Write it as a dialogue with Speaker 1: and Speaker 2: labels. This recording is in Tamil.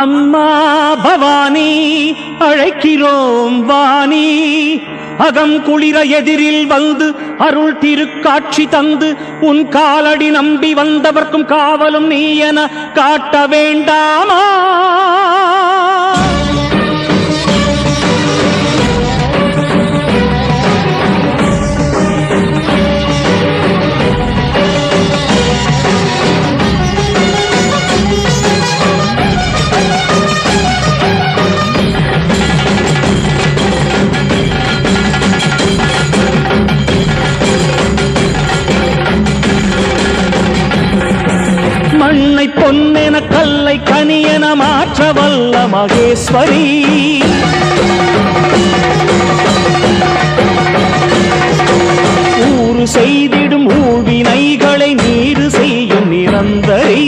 Speaker 1: அம்மா பவானி அழைக்கிறோம் வாணி, அகம் குளிர எதிரில் வந்து அருள் திருக்காட்சி தந்து உன் காலடி நம்பி வந்தவர்க்கும் காவலும் நீ என காட்ட வேண்டாமா? மண்ணை பொன்னென கல்லை கனியென மாற்ற வல்ல மகேஸ்வரி, ஊறு செய்திடும் ஊழ்வினைகளை நீடு செய்யும் நிரந்தரி.